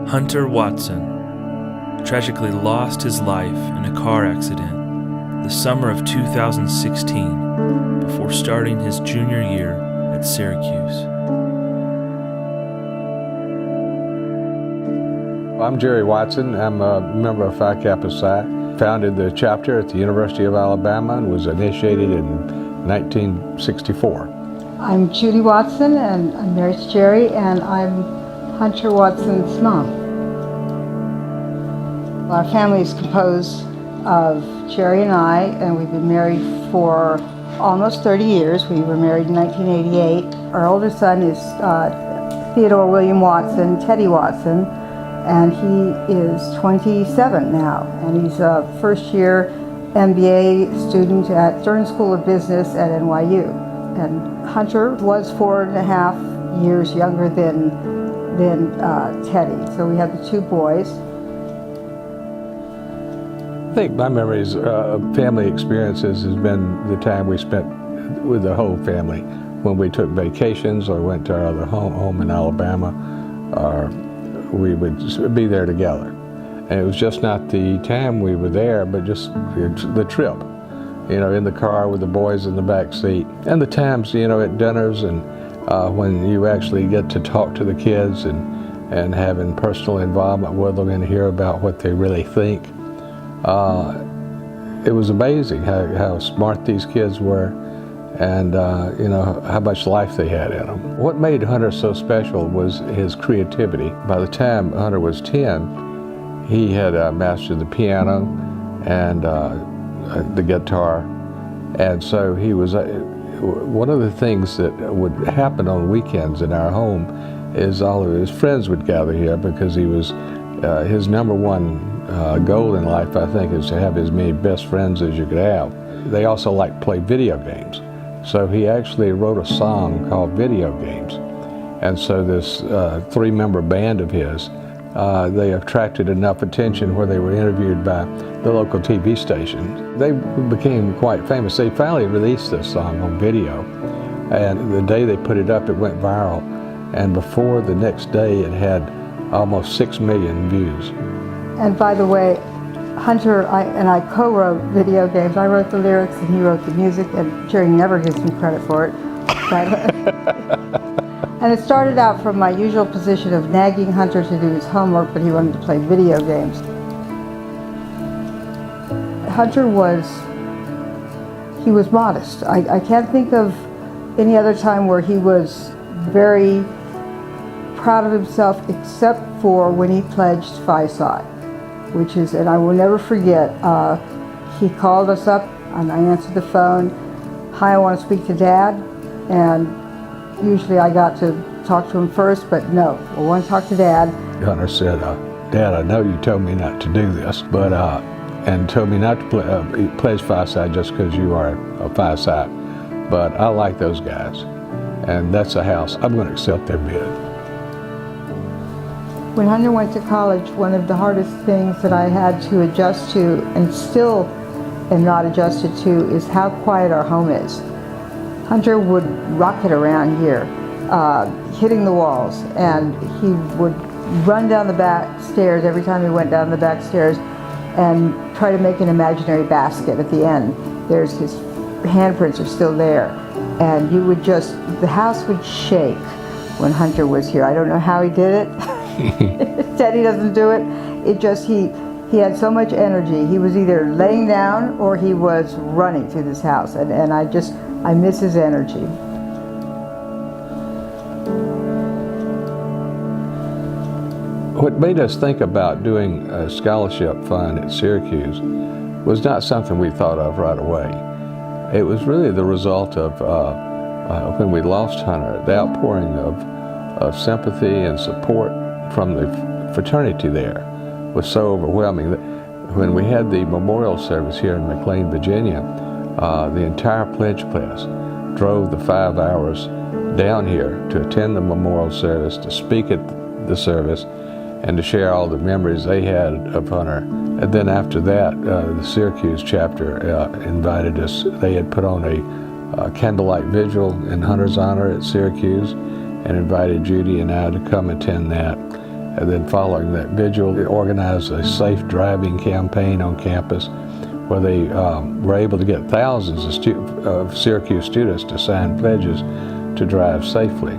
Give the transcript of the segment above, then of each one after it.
Hunter Watson tragically lost his life in a car accident the summer of 2016 before starting his junior year at Syracuse. I'm Jerry Watson. I'm a member of Phi Kappa Psi. Founded the chapter at the University of Alabama and was initiated in 1964. I'm Judy Watson, and I'm married to Jerry, and I'm Hunter Watson's mom. Our family is composed of Jerry and I, and we've been married for almost 30 years. We were married in 1988. Our oldest son is Theodore William Watson, Teddy Watson, and he is 27 now, and he's a first-year MBA student at Stern School of Business at NYU. And Hunter was 4.5 years younger than Teddy, so we have the two boys. I think my memories of family experiences has been the time we spent with the whole family. When we took vacations or went to our other home in Alabama, or we would just be there together. And it was just not the time we were there, but just the trip. You know, in the car with the boys in the back seat. And the times, you know, at dinners and when you actually get to talk to the kids and having personal involvement with them and hear about what they really think. It was amazing how smart these kids were and, you know, how much life they had in them. What made Hunter so special was his creativity. By the time Hunter was 10, he had mastered the piano and the guitar, and so he was one of the things that would happen on weekends in our home is all of his friends would gather here because he was his number one goal in life, I think, is to have as many best friends as you could have. They also liked to play video games, so he actually wrote a song called Video Games, and so this three-member band of his, they attracted enough attention where they were interviewed by the local TV station. They became quite famous. They finally released this song on video, and the day they put it up, it went viral. And before the next day, it had almost 6 million views. And by the way, Hunter and I co-wrote Video Games. I wrote the lyrics and he wrote the music, and Jerry never gives me credit for it. And it started out from my usual position of nagging Hunter to do his homework, but he wanted to play video games. Hunter was modest. I can't think of any other time where he was very proud of himself except for when he pledged Phi Psi, which is, and I will never forget, he called us up and I answered the phone. Hi, I want to speak to Dad. And usually I got to talk to him first, but no, I want to talk to Dad. Hunter said, Dad, I know you told me not to do this, but and told me not to pledge Phi Psi just because you are a Phi Psi, but I like those guys, and that's a house. I'm going to accept their bid. When Hunter went to college, one of the hardest things that I had to adjust to, and still am not adjusted to, is how quiet our home is. Hunter would rocket around here, hitting the walls, and he would run down the back stairs every time he went down the back stairs and try to make an imaginary basket at the end. There's his handprints are still there, and you would just, the house would shake when Hunter was here. I don't know how he did it. Teddy doesn't do it. It just, he had so much energy. He was either laying down or he was running through this house, and I miss his energy. What made us think about doing a scholarship fund at Syracuse was not something we thought of right away. It was really the result of when we lost Hunter, the outpouring of sympathy and support from the fraternity there was so overwhelming that when we had the memorial service here in McLean, Virginia, the entire pledge class drove the 5 hours down here to attend the memorial service, to speak at the service, and to share all the memories they had of Hunter. And then after that, the Syracuse chapter invited us. They had put on a candlelight vigil in Hunter's honor at Syracuse and invited Judy and I to come attend that. And then following that vigil, they organized a safe driving campaign on campus where they were able to get thousands of Syracuse students to sign pledges to drive safely.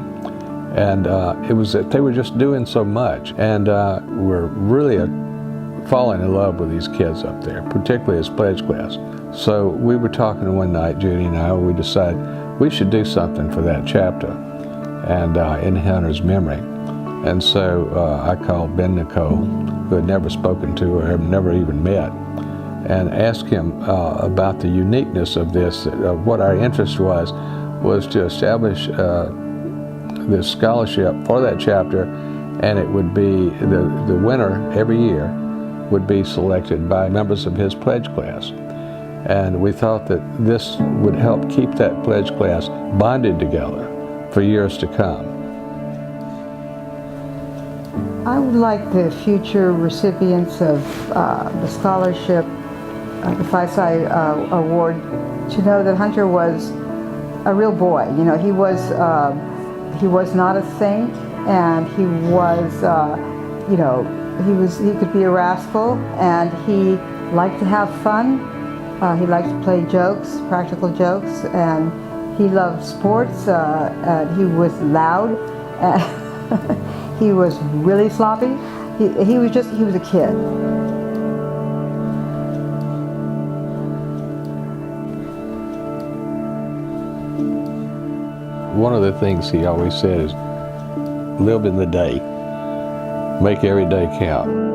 And it was that they were just doing so much, and we're really falling in love with these kids up there, particularly his pledge class. So we were talking one night, Judy and I, we decided we should do something for that chapter and in Hunter's memory. And so I called Ben Nicole, who had never spoken to or had never even met, and asked him about the uniqueness of this. What our interest was to establish this scholarship for that chapter, and it would be the winner every year would be selected by members of his pledge class. And we thought that this would help keep that pledge class bonded together for years to come. I would like the future recipients of the scholarship, the Phi-Psi Award, to know that Hunter was a real boy. You know, he was not a saint, and he was, you know, he could be a rascal, and he liked to have fun. He liked to play jokes, practical jokes, and he loved sports. And he was loud. He was really sloppy. He was a kid. One of the things he always said is, live in the day, make every day count.